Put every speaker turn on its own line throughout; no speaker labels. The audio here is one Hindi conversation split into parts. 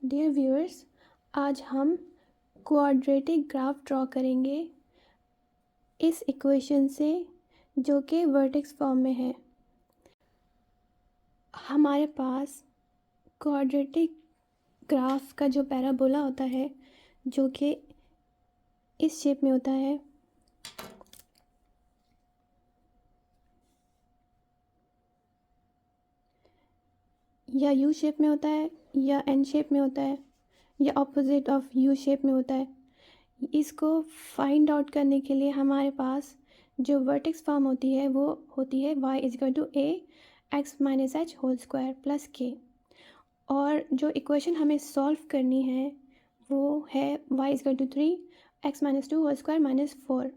डियर व्यूअर्स, आज हम क्वाड्रेटिक ग्राफ ड्रॉ करेंगे इस इक्वेशन से जो कि वर्टेक्स फॉर्म में है। हमारे पास क्वाड्रेटिक ग्राफ का जो पैराबोला होता है जो कि इस शेप में होता है, या यू शेप में होता है या एन शेप में होता है या ऑपोजिट ऑफ यू शेप में होता है। इसको फाइंड आउट करने के लिए हमारे पास जो वर्टेक्स फॉर्म होती है वो होती है y is equal to A X minus H whole square plus K, और जो इक्वेशन हमें सॉल्व करनी है वो है y is equal to 3 X minus 2 whole square minus 4।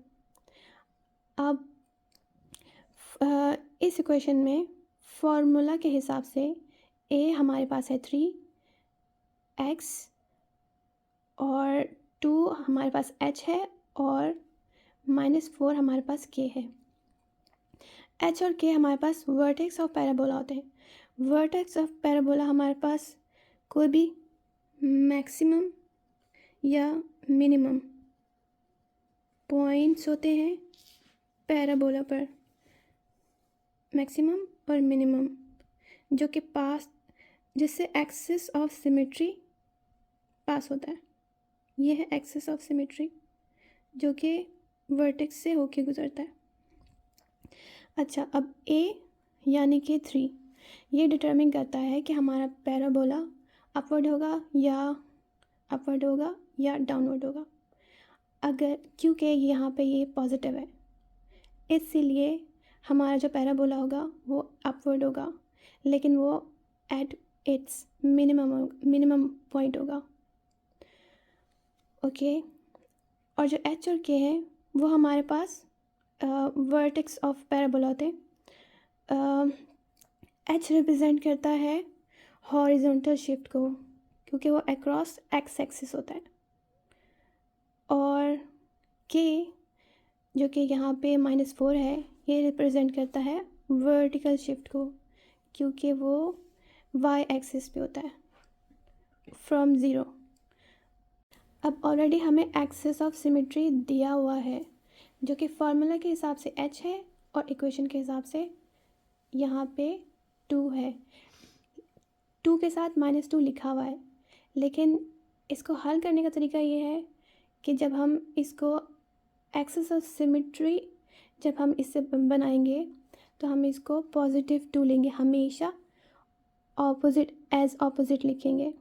अब इस इक्वेशन में फॉर्मूला के हिसाब से a हमारे पास है 3x और 2 हमारे पास h है और -4 हमारे पास k है। h और k हमारे पास वर्टेक्स ऑफ पैराबोला होते हैं। वर्टेक्स ऑफ पैराबोला हमारे पास कोई भी मैक्सिमम या मिनिमम पॉइंट्स होते हैं पैराबोला पर, मैक्सिमम और मिनिमम, जो कि पास जिससे एक्सिस ऑफ सिमेट्री पास होता है। ये है एक्सिस ऑफ सिमेट्री जो कि वर्टेक्स से होके गुजरता है। अच्छा, अब a यानी कि 3 ये डिटरमिन करता है कि हमारा पैराबोला अपवर्ड होगा या डाउनवर्ड होगा। अगर क्योंकि यहाँ पे ये पॉजिटिव है इसलिए हमारा जो पैराबोला होगा वो अपवर्ड होगा, लेकिन वो एट इट्स मिनिमम पॉइंट होगा। ओके, और जो h और k है वो हमारे पास वर्टेक्स ऑफ पैराबोला होते हैं। h रिप्रेजेंट करता है हॉरिजॉन्टल शिफ्ट को क्योंकि वो अक्रॉस एक्स एक्सिस होता है, और k जो कि यहाँ पे -4 है ये रिप्रेजेंट करता है वर्टिकल शिफ्ट को क्योंकि वो y एक्सिस पे होता है फ्रॉम 0। अब ऑलरेडी हमें एक्सिस ऑफ सिमेट्री दिया हुआ है जो कि फार्मूला के हिसाब से h है और इक्वेशन के हिसाब से यहाँ पे 2 है। 2 के साथ -2 लिखा हुआ है, लेकिन इसको हल करने का तरीका ये है कि जब हम इसको एक्सिस ऑफ सिमेट्री जब हम इससे बनाएंगे तो हम इसको +2 लेंगे, हमेशा ऑपोजिट लिखेंगे।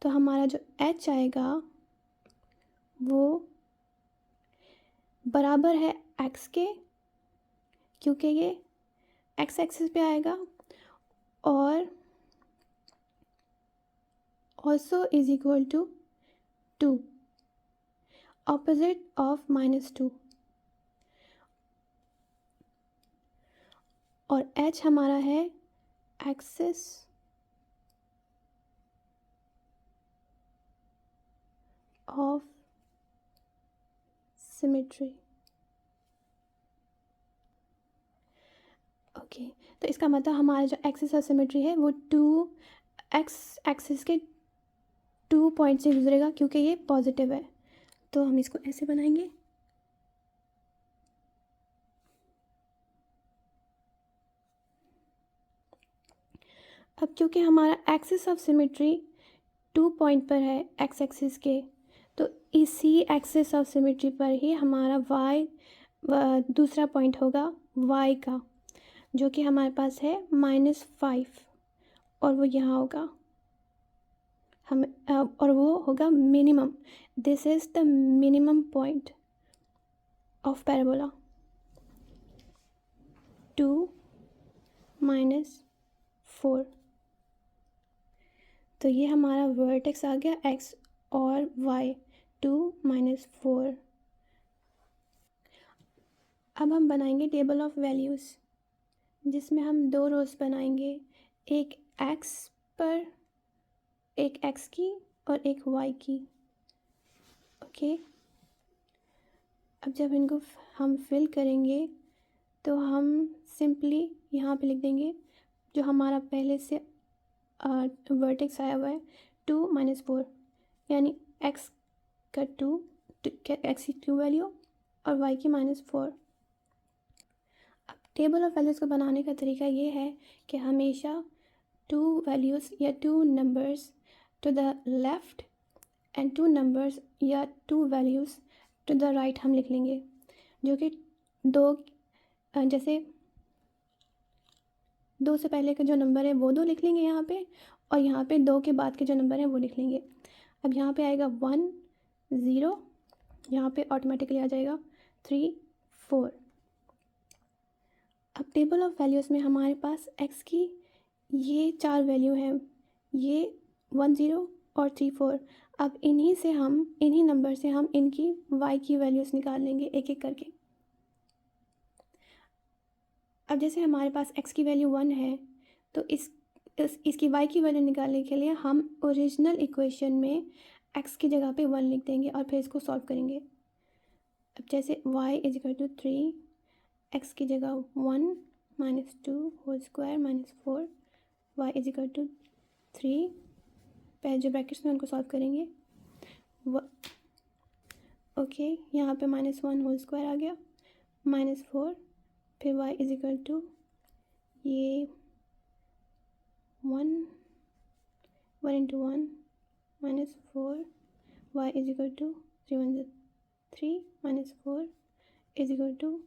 तो हमारा जो h आएगा वो बराबर है x के क्योंकि ये x एक्सिस पे आएगा, और also is equal to 2 opposite of -2, और h हमारा है एक्सिस ऑफ सिमेट्री। ओके, तो इसका मतलब हमारा जो एक्सिस ऑफ सिमेट्री है वो 2 एक्स एक्सिस के 2 पॉइंट से गुजरेगा क्योंकि ये पॉजिटिव है। तो हम इसको ऐसे बनाएंगे। अब क्योंकि हमारा एक्सिस ऑफ सिमेट्री 2 पॉइंट पर है एक्स एक्सिस के, तो इसी एक्सिस ऑफ सिमेट्री पर ही हमारा y दूसरा पॉइंट होगा y का, जो कि हमारे पास है -5, और वो यहाँ होगा हम और वो होगा minimum. This is the minimum point of parabola 2 -4। तो ये हमारा वर्टेक्स आ गया x और y 2 -4। अब हम बनाएंगे टेबल ऑफ वैल्यूज़ जिसमें हम 2 रोज़ बनाएंगे, एक x पर, एक x की और एक y की। ओके, अब जब इनको हम फिल करेंगे तो हम सिंपली यहाँ पे लिख देंगे जो हमारा पहले से वर्टेक्स आया हुआ है 2 माइनस 4, यानी x का 2 x की 2 वैल्यू और y की -4। अब टेबल ऑफ वैल्यूज़ को बनाने का तरीका ये है कि हमेशा 2 वैल्यूज़ या 2 numbers to the left and 2 numbers या 2 वैल्यूज़ टू द राइट हम लिख लेंगे, जो कि जैसे 2 से पहले का जो नंबर है वो 2 लिख लेंगे यहाँ पे, और यहाँ पे 2 के बाद के जो नंबर हैं वो लिख लेंगे। अब यहाँ पे आएगा 1 0, यहाँ पे ऑटोमेटिकली आ जाएगा 3 4। अब टेबल ऑफ वैल्यूज़ में हमारे पास x की ये 4 वैल्यू हैं, ये 1 0 और 3 4। अब इन्हीं नंबर से हम इनकी y की वैल्यूज़ निकाल लेंगे एक एक करके। अब जैसे हमारे पास x की वैल्यू 1 है, तो इसकी y की वैल्यू निकालने के लिए हम ओरिजिनल इक्वेशन में x की जगह पे 1 लिख देंगे और फिर इसको सॉल्व करेंगे। अब जैसे y is equal to 3, x की जगह 1 -2 whole square -4, y is equal to 3, पहले जो ब्रैकेट्स में उनको सॉल्व करेंगे। ओके, यहाँ पे -1 होल स्क्वायर आ गया, -4, फिर y इज इक्वल टू ये 1 into 1 -4, y is equal to 3 1 3 -4 is equal to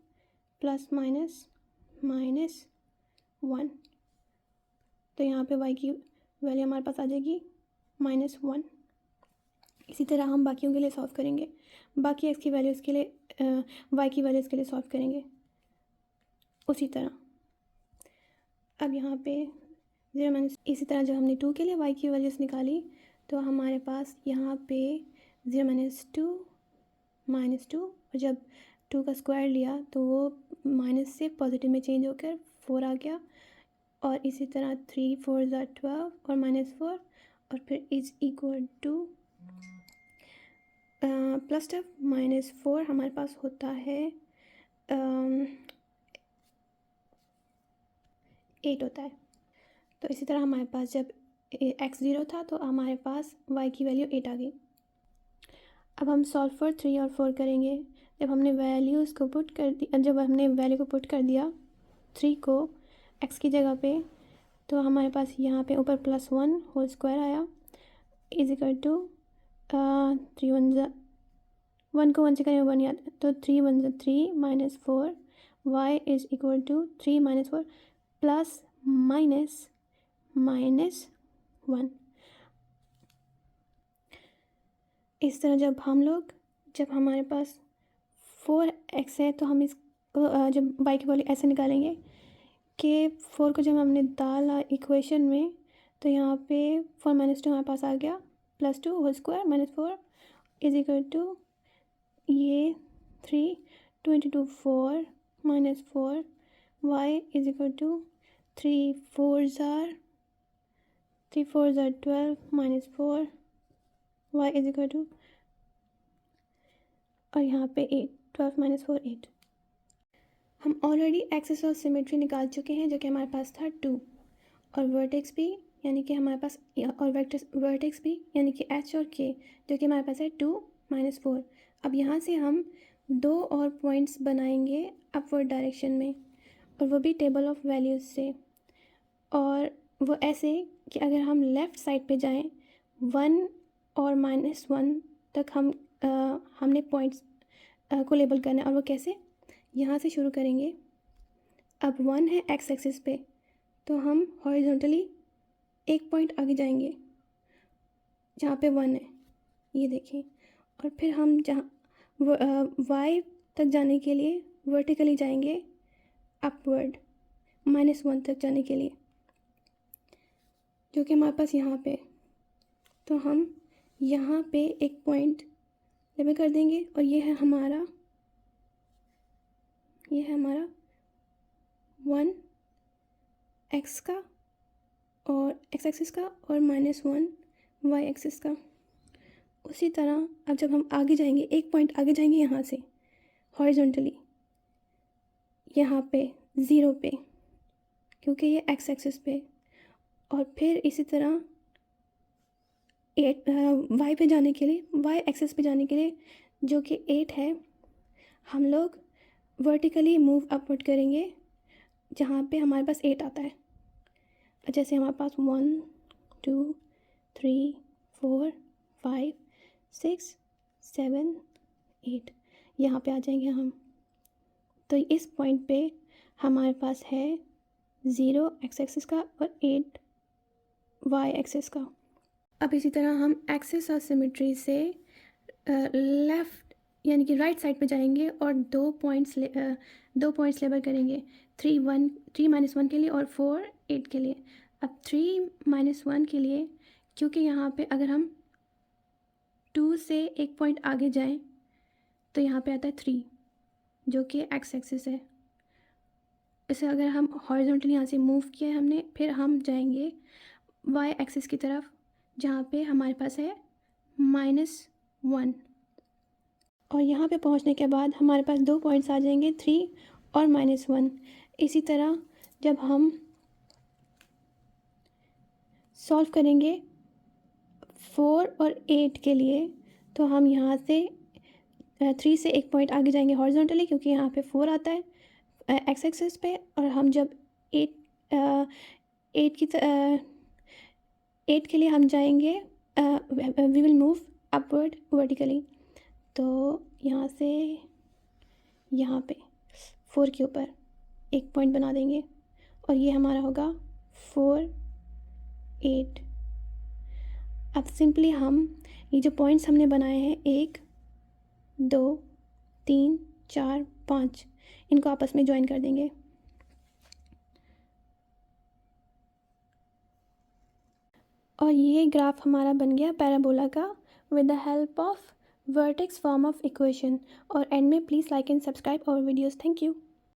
plus minus -1। तो यहाँ पे y की वैल्यू हमारे पास आ जाएगी -1। इसी तरह हम बाकियों के लिए सॉल्व करेंगे, बाकी x की वैल्यूज़ के लिए y की वैल्यूज़ के लिए सॉल्व करेंगे उसी तरह। अब यहाँ पे 0 माइनस, इसी तरह जब हमने 2 के लिए y की वैल्यूज़ निकाली तो हमारे पास यहाँ पे 0 -2 और जब 2 का स्क्वायर लिया तो वो माइनस से पॉजिटिव में चेंज होकर 4 आ गया, और इसी तरह 3 4 12 और -4, और फिर इज इक्वल टू प्लस -4 हमारे पास होता है 8 होता है। तो इसी तरह हमारे पास जब x 0 था तो हमारे पास y की वैल्यू 8 आ गई। अब हम सॉल्व फॉर 3 और 4 करेंगे। जब हमने वैल्यू को पुट कर दिया 3 को x की जगह पे, तो हमारे पास यहाँ पे ऊपर +1 होल स्क्वायर आया इज इक्वल टू 3 1 को 1 से करेंगे 1 याद, तो 3 1 3 -4, y is equal to 3 -4 plus -1। इस तरह जब हमारे पास 4x है तो हम इसको जब y की वैल्यू ऐसे निकालेंगे कि 4 को जब हमने डाला इक्वेशन में तो यहाँ पे 4 -2 हमारे पास आ गया, +2 whole square -4 is equal to ये 3 2 × 2 4 -4, y is equal to 3 4 12 -4, y is equal to, और यहाँ पे 8 12 - 4 8। हम ऑलरेडी एक्सिस ऑफ सिमेट्री निकाल चुके हैं जो कि हमारे पास था 2, और वर्टेक्स भी यानी कि हमारे पास, और वर्टेक्स भी यानी कि h और k जो कि हमारे पास है 2 -4। अब यहाँ से हम 2 और पॉइंट्स बनाएंगे अपवर्ड डायरेक्शन में, और वो भी टेबल ऑफ वैल्यूज़ से, और वो ऐसे कि अगर हम लेफ़्ट साइड पे जाएं 1 और -1 तक हमने पॉइंट्स को लेबल करना है। और वो कैसे, यहाँ से शुरू करेंगे। अब 1 है x एक्सिस पे, तो हम हॉरिजॉन्टली एक पॉइंट आगे जाएंगे जहाँ पे 1 है, ये देखिए, और फिर हम जहाँ y तक जाने के लिए वर्टिकली जाएंगे अपवर्ड -1 तक जाने के लिए, जो कि हमारे पास यहाँ पे। तो हम यहाँ पे एक पॉइंट लेबल कर देंगे, और ये है हमारा 1 x का और x एक्सिस का, और -1 y एक्सिस का। उसी तरह अब जब हम आगे जाएंगे, एक पॉइंट आगे जाएंगे यहाँ से हॉरिजॉन्टली, यहाँ पे 0 पे, क्योंकि ये x एक्सिस पे, और फिर इसी तरह 8 वाई पे जाने के लिए, वाई एक्सिस पे जाने के लिए जो कि 8 है, हम लोग वर्टिकली मूव अपवर्ड करेंगे जहाँ पे हमारे पास 8 आता है। जैसे हमारे पास 1 2 3 4 5 6 7 8 यहाँ पे आ जाएंगे हम। तो इस पॉइंट पे हमारे पास है 0 एक्स एक्सिस का और 8 वाई एक्सिस का। अब इसी तरह हम एक्सिस ऑफ सिमेट्री से लेफ़्ट यानी कि राइट साइड पे जाएंगे और दो पॉइंट्स लेबल करेंगे, 3 - 1 के लिए और 4 8 के लिए। अब 3 - 1 के लिए, क्योंकि यहाँ पे अगर हम 2 से एक पॉइंट आगे जाएं तो यहाँ पे आता है 3 जो कि एक्स एक्सिस है। इसे अगर हम हॉरिजॉन्टली यहाँ से मूव किया है हमने, फिर हम जाएंगे वाई एक्सिस की तरफ जहाँ पे हमारे पास है -1, और यहाँ पे पहुँचने के बाद हमारे पास 2 पॉइंट्स आ जाएंगे, 3 और -1। इसी तरह जब हम सॉल्व करेंगे 4 और 8 के लिए तो हम यहाँ से 3 से एक पॉइंट आगे जाएंगे हॉरिजॉन्टली, क्योंकि यहाँ पे 4 आता है एक्स एक्सिस पे, और हम जब 8 के लिए हम जाएंगे, we will move upward vertically. तो यहाँ से यहाँ पे 4 के ऊपर एक पॉइंट बना देंगे और ये हमारा होगा 4 8। अब सिंपली हम ये जो पॉइंट्स हमने बनाए हैं 1 2 3 4 5, इनको आपस में ज्वाइन कर देंगे। और ये ग्राफ हमारा बन गया पैराबोला का with the help of vertex form of equation. और एंड में please like and subscribe our videos. Thank you.